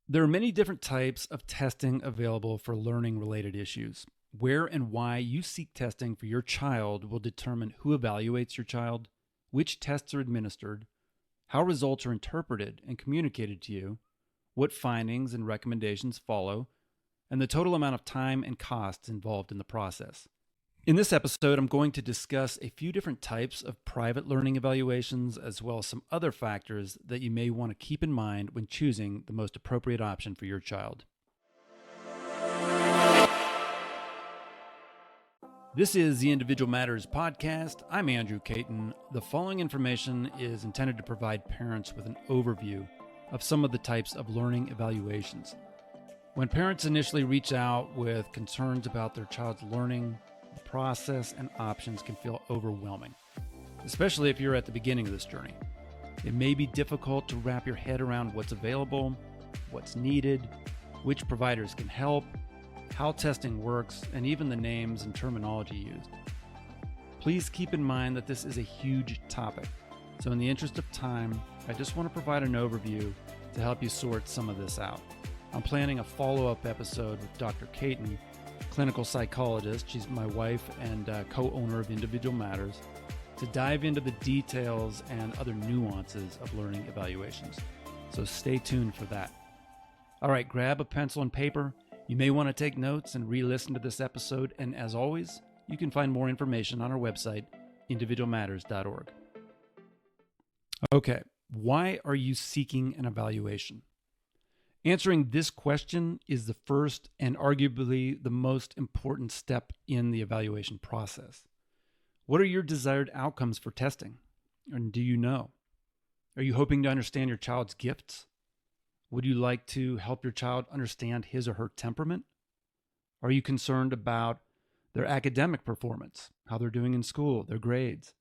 There are many different types of testing available for learning-related issues. Where and why you seek testing for your child will determine who evaluates your child, which tests are administered, how results are interpreted and communicated to you, what findings and recommendations follow, and the total amount of time and costs involved in the process. In this episode, I'm going to discuss a few different types of private learning evaluations, as well as some other factors that you may want to keep in mind when choosing the most appropriate option for your child. This is the Individual Matters podcast. I'm Andrew Caton. The following information is intended to provide parents with an overview of some of the types of learning evaluations. When parents initially reach out with concerns about their child's learning, the process and options can feel overwhelming, especially if you're at the beginning of this journey. It may be difficult to wrap your head around what's available, what's needed, which providers can help, how testing works, and even the names and terminology used. Please keep in mind that this is a huge topic, so in the interest of time, I just want to provide an overview to help you sort some of this out. I'm planning a follow-up episode with Dr. Caton, clinical psychologist, she's my wife and co-owner of Individual Matters, to dive into the details and other nuances of learning evaluations. So stay tuned for that. All right, grab a pencil and paper. You may want to take notes and re-listen to this episode, and as always, you can find more information on our website, individualmatters.org. Okay, why are you seeking an evaluation? Answering this question is the first and arguably the most important step in the evaluation process. What are your desired outcomes for testing? And do you know? Are you hoping to understand your child's gifts? Would you like to help your child understand his or her temperament? Are you concerned about their academic performance, how they're doing in school, their grades?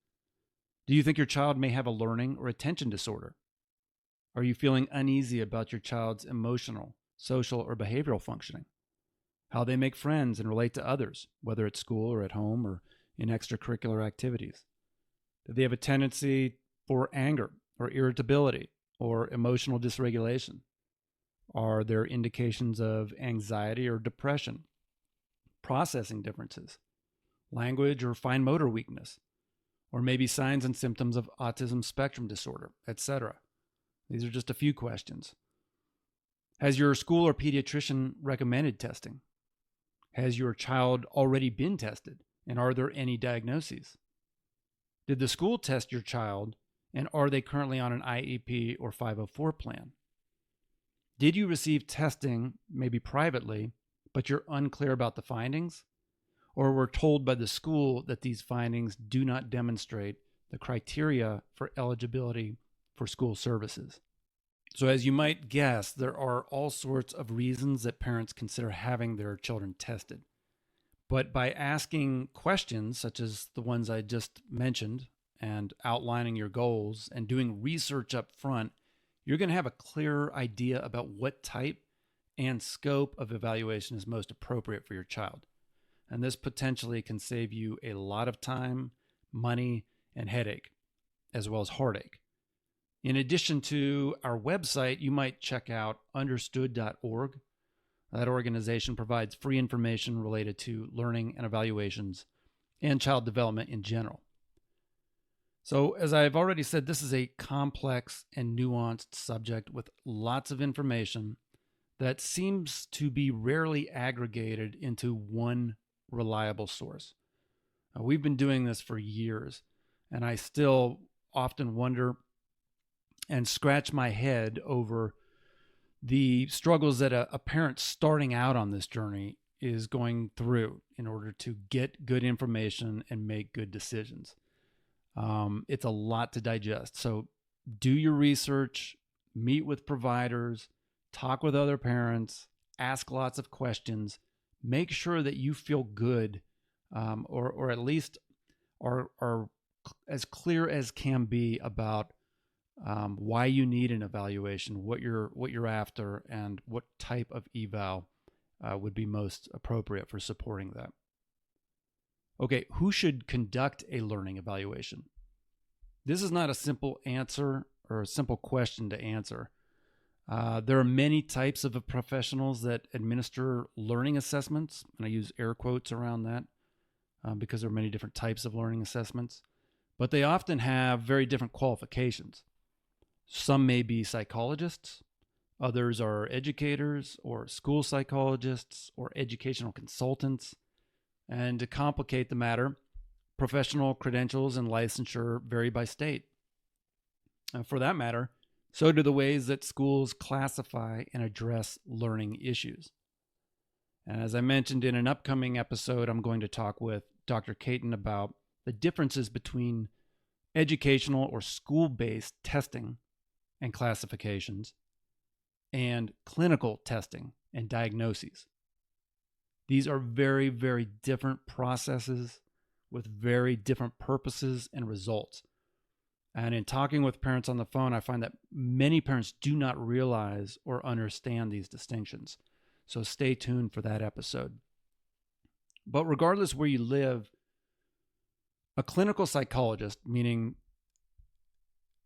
Do you think your child may have a learning or attention disorder? Are you feeling uneasy about your child's emotional, social, or behavioral functioning? How they make friends and relate to others, whether at school or at home or in extracurricular activities? Do they have a tendency for anger or irritability or emotional dysregulation? Are there indications of anxiety or depression, processing differences, language or fine motor weakness, or maybe signs and symptoms of autism spectrum disorder, etc.? These are just a few questions. Has your school or pediatrician recommended testing? Has your child already been tested, and are there any diagnoses? Did the school test your child, and are they currently on an IEP or 504 plan? Did you receive testing, maybe privately, but you're unclear about the findings? Or were told by the school that these findings do not demonstrate the criteria for eligibility for school services? So as you might guess, there are all sorts of reasons that parents consider having their children tested. But by asking questions such as the ones I just mentioned and outlining your goals and doing research up front, you're going to have a clearer idea about what type and scope of evaluation is most appropriate for your child. And this potentially can save you a lot of time, money, and headache, as well as heartache. In addition to our website, you might check out understood.org. That organization provides free information related to learning and evaluations and child development in general. So, as I've already said, this is a complex and nuanced subject with lots of information that seems to be rarely aggregated into one reliable source. We've been doing this for years, and I still often wonder and scratch my head over the struggles that a parent starting out on this journey is going through in order to get good information and make good decisions. It's a lot to digest. So do your research, meet with providers, talk with other parents, ask lots of questions, make sure that you feel good, or at least are as clear as can be about why you need an evaluation, what you're after, and what type of eval would be most appropriate for supporting that. Okay, who should conduct a learning evaluation? This is not a simple answer or a simple question to answer. There are many types of professionals that administer learning assessments, and I use air quotes around that because there are many different types of learning assessments, but they often have very different qualifications. Some may be psychologists, others are educators or school psychologists or educational consultants. And to complicate the matter, professional credentials and licensure vary by state. And for that matter, so do the ways that schools classify and address learning issues. And as I mentioned in an upcoming episode, I'm going to talk with Dr. Caton about the differences between educational or school-based testing and classifications and clinical testing and diagnoses. These are very, very different processes with very different purposes and results. And in talking with parents on the phone, I find that many parents do not realize or understand these distinctions. So stay tuned for that episode. But regardless where you live, a clinical psychologist, meaning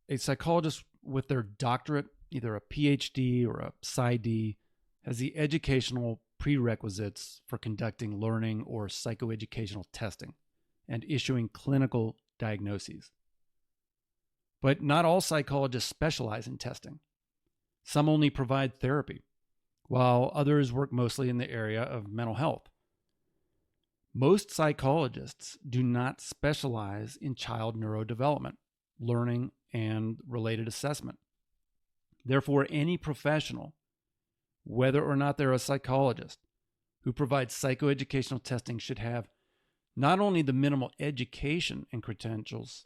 a psychologist with their doctorate, either a PhD or a PsyD, has the educational prerequisites for conducting learning or psychoeducational testing and issuing clinical diagnoses. But not all psychologists specialize in testing. Some only provide therapy, while others work mostly in the area of mental health. Most psychologists do not specialize in child neurodevelopment, learning, and related assessment. Therefore, any professional, whether or not they're a psychologist, who provides psychoeducational testing should have not only the minimal education and credentials,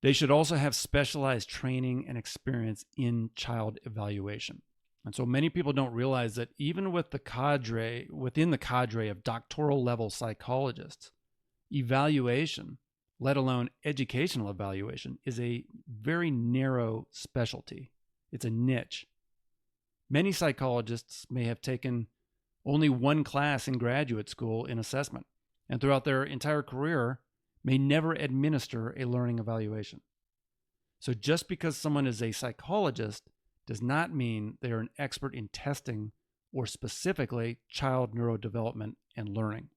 they should also have specialized training and experience in child evaluation. And so many people don't realize that even within the cadre of doctoral level psychologists, evaluation, let alone educational evaluation, is a very narrow specialty. It's a niche. Many psychologists may have taken only one class in graduate school in assessment, and throughout their entire career may never administer a learning evaluation. So just because someone is a psychologist does not mean they are an expert in testing or specifically child neurodevelopment and learning.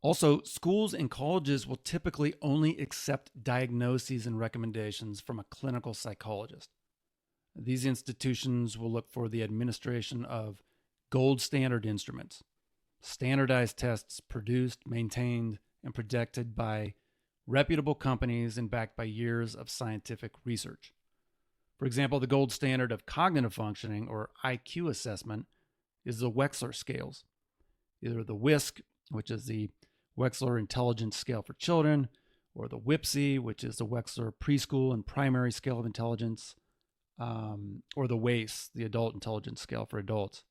Also, schools and colleges will typically only accept diagnoses and recommendations from a clinical psychologist. These institutions will look for the administration of gold standard instruments, standardized tests produced, maintained, and projected by reputable companies and backed by years of scientific research. For example, the gold standard of cognitive functioning, or IQ assessment, is the Wechsler scales, either the WISC, which is the Wechsler Intelligence Scale for Children, or the WIPSI, which is the Wechsler Preschool and Primary Scale of Intelligence, or the WAIS, the Adult Intelligence Scale for Adults.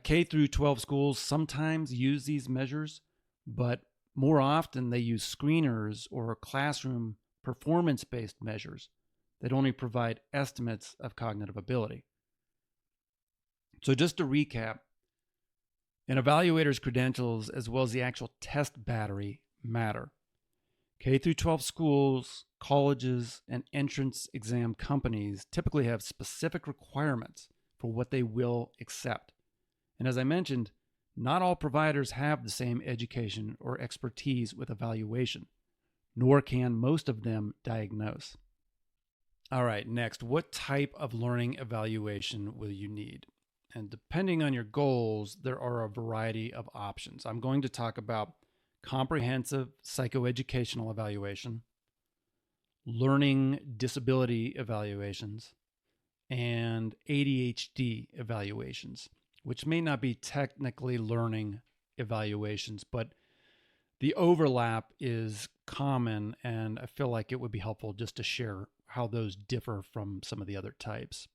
K through 12 schools sometimes use these measures, but more often they use screeners or classroom performance-based measures that only provide estimates of cognitive ability. So just to recap, an evaluator's credentials as well as the actual test battery matter. K through 12 schools, colleges, and entrance exam companies typically have specific requirements for what they will accept. And as I mentioned, not all providers have the same education or expertise with evaluation, nor can most of them diagnose. All right, next, what type of learning evaluation will you need? And depending on your goals, there are a variety of options. I'm going to talk about comprehensive psychoeducational evaluation, learning disability evaluations, and ADHD evaluations, which may not be technically learning evaluations, but the overlap is common, and I feel like it would be helpful just to share how those differ from some of the other types.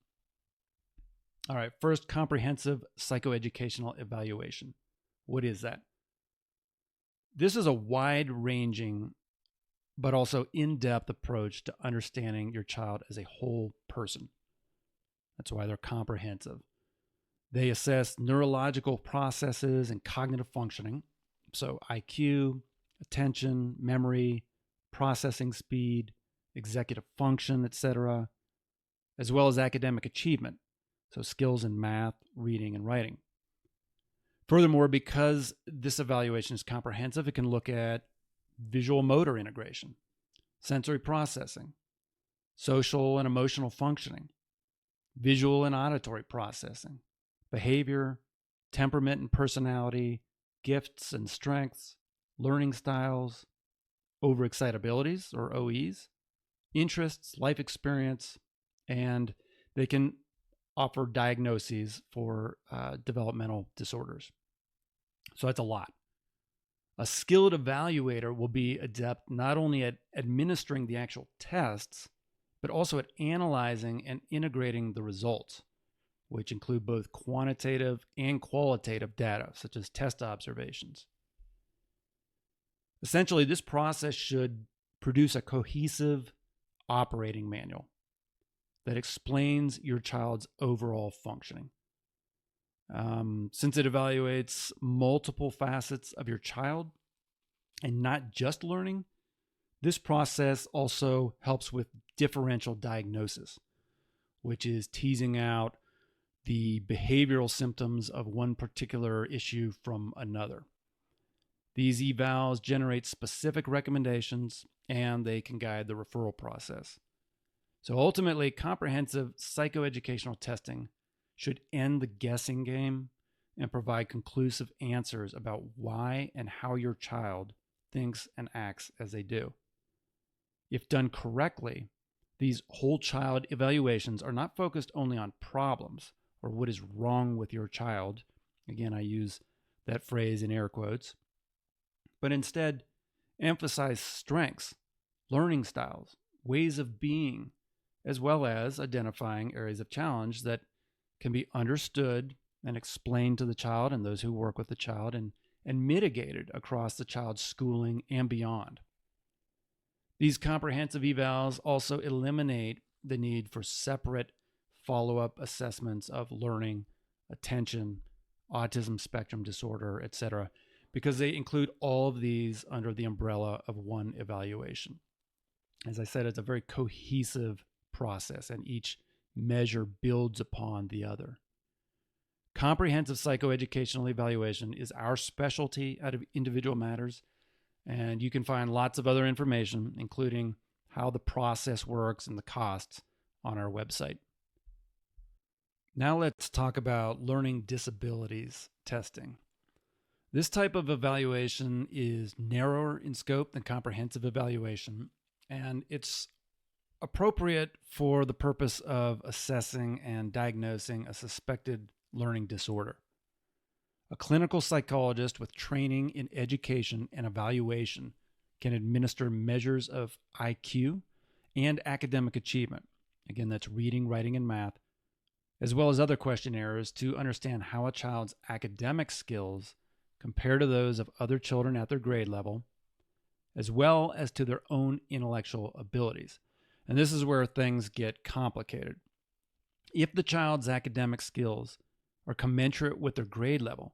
All right, first, comprehensive psychoeducational evaluation. What is that? This is a wide-ranging but also in-depth approach to understanding your child as a whole person. That's why they're comprehensive. They assess neurological processes and cognitive functioning, so IQ, attention, memory, processing speed, executive function, etc., as well as academic achievement, so skills in math, reading, and writing. Furthermore, because this evaluation is comprehensive, it can look at visual motor integration, sensory processing, social and emotional functioning, visual and auditory processing, behavior, temperament and personality, gifts and strengths, learning styles, overexcitabilities or OEs, interests, life experience, and they can offer diagnoses for developmental disorders. So that's a lot. A skilled evaluator will be adept not only at administering the actual tests, but also at analyzing and integrating the results, which include both quantitative and qualitative data, such as test observations. Essentially, this process should produce a cohesive operating manual that explains your child's overall functioning. Since it evaluates multiple facets of your child and not just learning, this process also helps with differential diagnosis, which is teasing out the behavioral symptoms of one particular issue from another. These evals generate specific recommendations and they can guide the referral process. So ultimately, comprehensive psychoeducational testing should end the guessing game and provide conclusive answers about why and how your child thinks and acts as they do. If done correctly, these whole child evaluations are not focused only on problems or what is wrong with your child. Again, I use that phrase in air quotes, but instead emphasize strengths, learning styles, ways of being, as well as identifying areas of challenge that can be understood and explained to the child and those who work with the child and mitigated across the child's schooling and beyond. These comprehensive evals also eliminate the need for separate follow-up assessments of learning, attention, autism spectrum disorder, etc., because they include all of these under the umbrella of one evaluation. As I said, it's a very cohesive process, and each measure builds upon the other. Comprehensive psychoeducational evaluation is our specialty out of Individual Matters, and you can find lots of other information, including how the process works and the costs, on our website. Now let's talk about learning disabilities testing. This type of evaluation is narrower in scope than comprehensive evaluation, and it's appropriate for the purpose of assessing and diagnosing a suspected learning disorder. A clinical psychologist with training in education and evaluation can administer measures of IQ and academic achievement. Again, that's reading, writing, and math, as well as other questionnaires to understand how a child's academic skills compare to those of other children at their grade level, as well as to their own intellectual abilities. And this is where things get complicated. If the child's academic skills are commensurate with their grade level,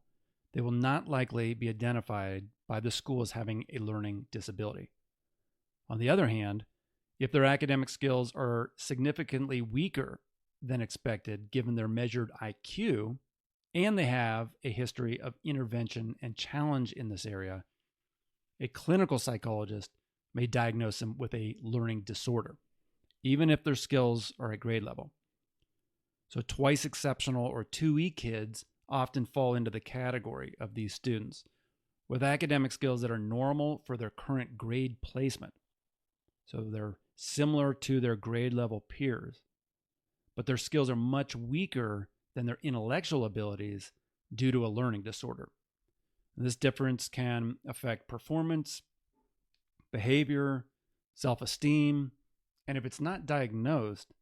they will not likely be identified by the school as having a learning disability. On the other hand, if their academic skills are significantly weaker than expected given their measured IQ, and they have a history of intervention and challenge in this area, a clinical psychologist may diagnose them with a learning disorder, even if their skills are at grade level. So twice exceptional or 2E kids often fall into the category of these students with academic skills that are normal for their current grade placement. So they're similar to their grade level peers, but their skills are much weaker than their intellectual abilities due to a learning disorder. And this difference can affect performance, behavior, self-esteem, and if it's not diagnosed,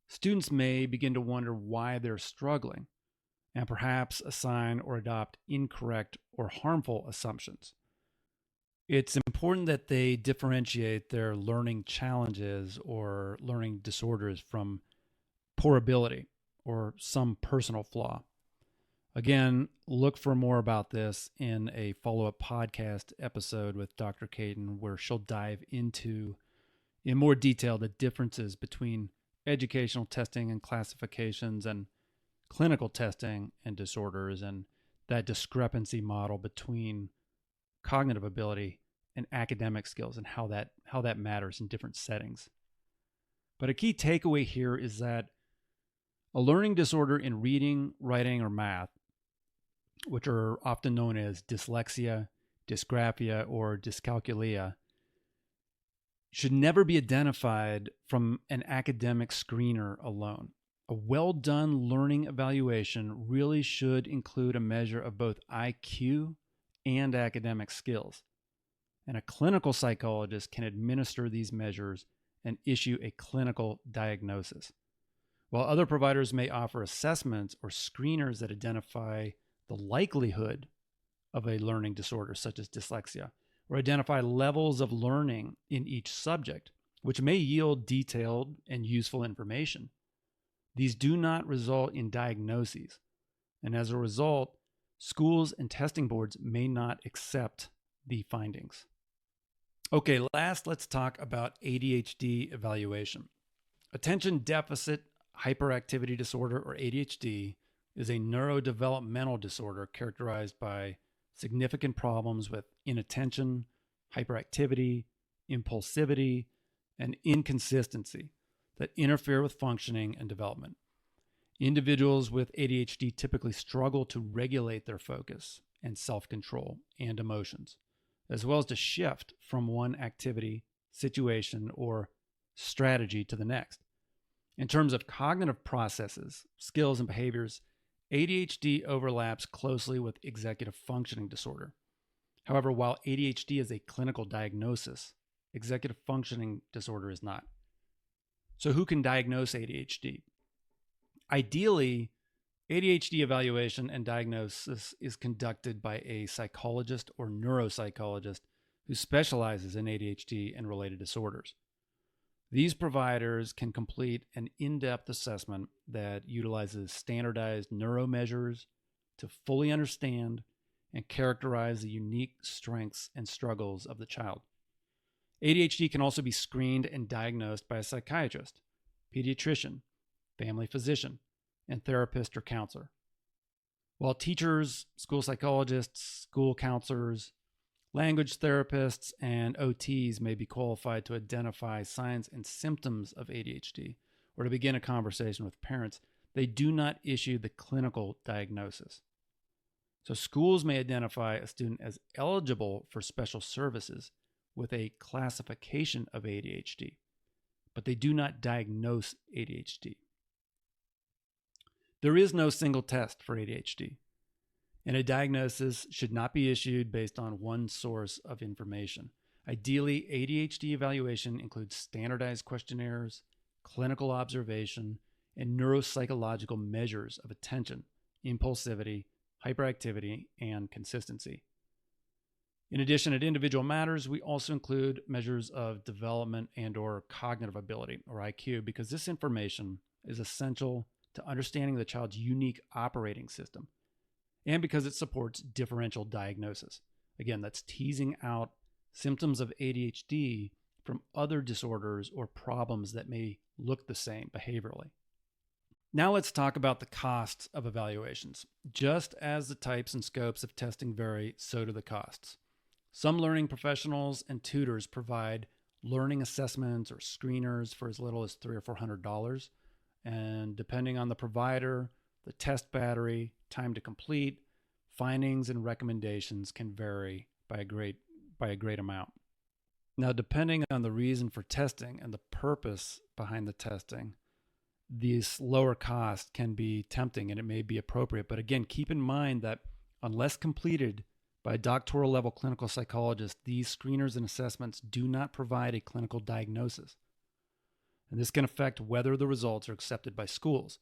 students may begin to wonder why they're struggling and perhaps assign or adopt incorrect or harmful assumptions. It's important that they differentiate their learning challenges or learning disorders from poor ability or some personal flaw. Again, look for more about this in a follow-up podcast episode with Dr. Caden, where she'll dive into in more detail the differences between educational testing and classifications and clinical testing and disorders, and that discrepancy model between cognitive ability and academic skills and how that matters in different settings. But a key takeaway here is that a learning disorder in reading, writing, or math, which are often known as dyslexia, dysgraphia, or dyscalculia, should never be identified from an academic screener alone. A well-done learning evaluation really should include a measure of both IQ and academic skills. And a clinical psychologist can administer these measures and issue a clinical diagnosis. While other providers may offer assessments or screeners that identify the likelihood of a learning disorder, such as dyslexia, or identify levels of learning in each subject, which may yield detailed and useful information, these do not result in diagnoses. And as a result, schools and testing boards may not accept the findings. Okay, last, let's talk about ADHD evaluation. Attention deficit hyperactivity disorder, or ADHD, is a neurodevelopmental disorder characterized by significant problems with inattention, hyperactivity, impulsivity, and inconsistency that interfere with functioning and development. Individuals with ADHD typically struggle to regulate their focus and self-control and emotions, as well as to shift from one activity, situation, or strategy to the next. In terms of cognitive processes, skills, and behaviors, ADHD overlaps closely with executive functioning disorder. However, while ADHD is a clinical diagnosis, executive functioning disorder is not. So who can diagnose ADHD? Ideally, ADHD evaluation and diagnosis is conducted by a psychologist or neuropsychologist who specializes in ADHD and related disorders. These providers can complete an in-depth assessment that utilizes standardized neuromeasures to fully understand and characterize the unique strengths and struggles of the child. ADHD can also be screened and diagnosed by a psychiatrist, pediatrician, family physician, and therapist or counselor. While teachers, school psychologists, school counselors, language therapists, and OTs may be qualified to identify signs and symptoms of ADHD or to begin a conversation with parents, they do not issue the clinical diagnosis. So schools may identify a student as eligible for special services with a classification of ADHD, but they do not diagnose ADHD. There is no single test for ADHD, and a diagnosis should not be issued based on one source of information. Ideally, ADHD evaluation includes standardized questionnaires, clinical observation, and neuropsychological measures of attention, impulsivity, hyperactivity, and consistency. In addition, at individual matters, we also include measures of development and/or cognitive ability, or IQ, because this information is essential to understanding the child's unique operating system, and because it supports differential diagnosis. Again, that's teasing out symptoms of ADHD from other disorders or problems that may look the same behaviorally. Now let's talk about the costs of evaluations. Just as the types and scopes of testing vary, so do the costs. Some learning professionals and tutors provide learning assessments or screeners for as little as $300 or $400. And depending on the provider, the test battery, time to complete, findings and recommendations can vary by a great amount. Now, depending on the reason for testing and the purpose behind the testing, this lower cost can be tempting and it may be appropriate. But again, keep in mind that unless completed by a doctoral level clinical psychologist, these screeners and assessments do not provide a clinical diagnosis. And this can affect whether the results are accepted by schools.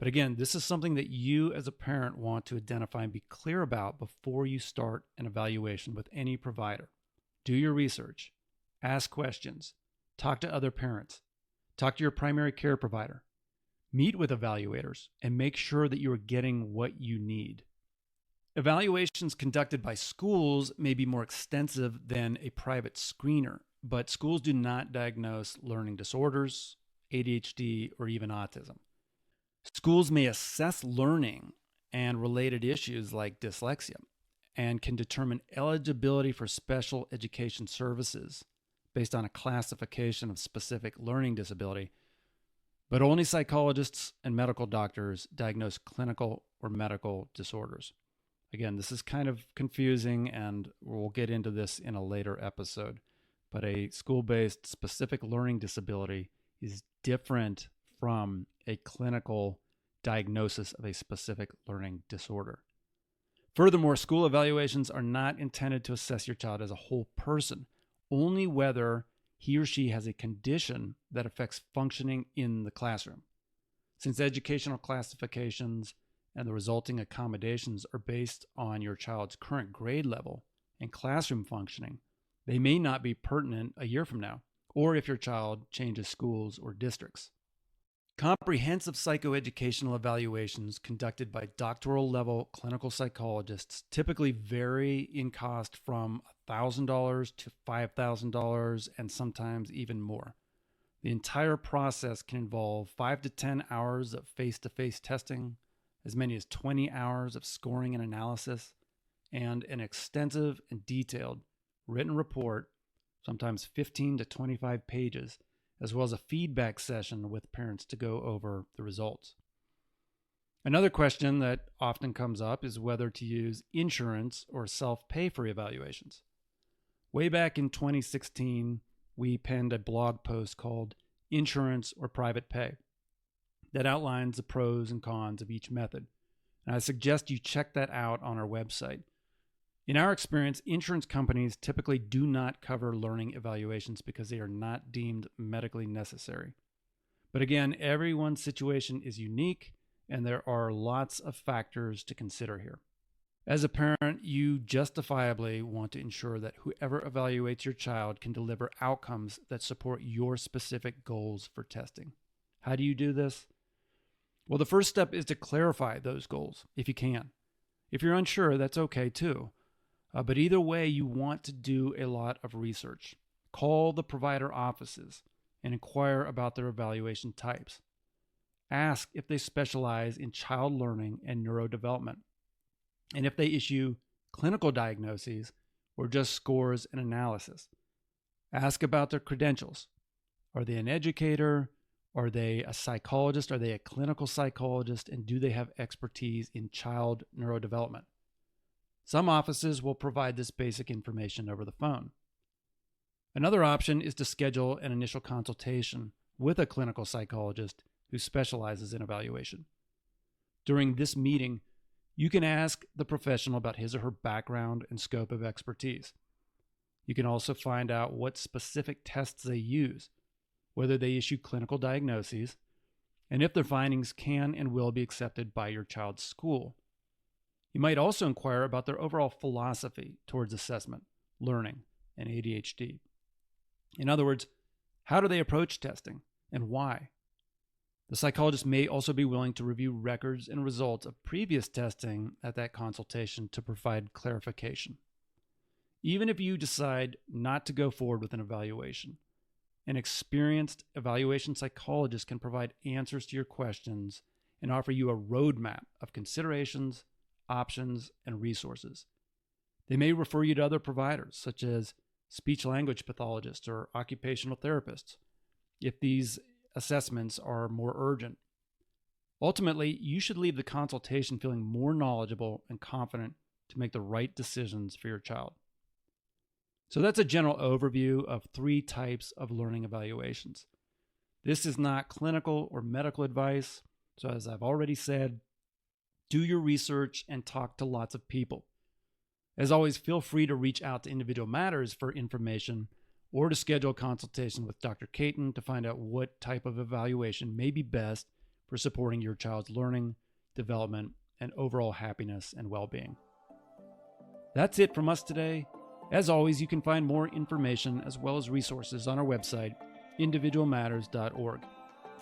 But again, this is something that you as a parent want to identify and be clear about before you start an evaluation with any provider. Do your research, ask questions, talk to other parents, talk to your primary care provider, meet with evaluators, and make sure that you are getting what you need. Evaluations conducted by schools may be more extensive than a private screener, but schools do not diagnose learning disorders, ADHD, or even autism. Schools may assess learning and related issues like dyslexia and can determine eligibility for special education services based on a classification of specific learning disability, but only psychologists and medical doctors diagnose clinical or medical disorders. Again, this is kind of confusing, and we'll get into this in a later episode, but a school-based specific learning disability is different from a clinical diagnosis of a specific learning disorder. Furthermore, school evaluations are not intended to assess your child as a whole person, only whether he or she has a condition that affects functioning in the classroom. Since educational classifications and the resulting accommodations are based on your child's current grade level and classroom functioning, they may not be pertinent a year from now, or if your child changes schools or districts. Comprehensive psychoeducational evaluations conducted by doctoral level clinical psychologists typically vary in cost from $1,000 to $5,000 and sometimes even more. The entire process can involve 5 to 10 hours of face-to-face testing, as many as 20 hours of scoring and analysis, and an extensive and detailed written report, sometimes 15 to 25 pages, as well as a feedback session with parents to go over the results. Another question that often comes up is whether to use insurance or self-pay for evaluations. Way back in 2016, we penned a blog post called Insurance or Private Pay that outlines the pros and cons of each method. And I suggest you check that out on our website. In our experience, insurance companies typically do not cover learning evaluations because they are not deemed medically necessary. But again, everyone's situation is unique, and there are lots of factors to consider here. As a parent, you justifiably want to ensure that whoever evaluates your child can deliver outcomes that support your specific goals for testing. How do you do this? Well, the first step is to clarify those goals, if you can. If you're unsure, that's okay too. But either way, you want to do a lot of research. Call the provider offices and inquire about their evaluation types. Ask if they specialize in child learning and neurodevelopment, and if they issue clinical diagnoses or just scores and analysis. Ask about their credentials. Are they an educator? Are they a psychologist? Are they a clinical psychologist? And do they have expertise in child neurodevelopment? Some offices will provide this basic information over the phone. Another option is to schedule an initial consultation with a clinical psychologist who specializes in evaluation. During this meeting, you can ask the professional about his or her background and scope of expertise. You can also find out what specific tests they use, whether they issue clinical diagnoses, and if their findings can and will be accepted by your child's school. You might also inquire about their overall philosophy towards assessment, learning, and ADHD. In other words, how do they approach testing and why? The psychologist may also be willing to review records and results of previous testing at that consultation to provide clarification. Even if you decide not to go forward with an evaluation, an experienced evaluation psychologist can provide answers to your questions and offer you a roadmap of considerations, options, and resources. They may refer you to other providers, such as speech-language pathologists or occupational therapists, if these assessments are more urgent. Ultimately, you should leave the consultation feeling more knowledgeable and confident to make the right decisions for your child. So that's a general overview of 3 types of learning evaluations. This is not clinical or medical advice, so as I've already said, do your research and talk to lots of people. As always, feel free to reach out to Individual Matters for information or to schedule a consultation with Dr. Caton to find out what type of evaluation may be best for supporting your child's learning, development, and overall happiness and well-being. That's it from us today. As always, you can find more information as well as resources on our website, individualmatters.org.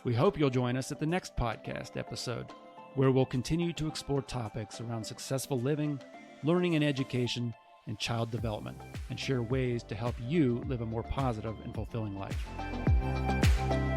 We hope you'll join us at the next podcast episode, where we'll continue to explore topics around successful living, learning and education, and child development and share ways to help you live a more positive and fulfilling life.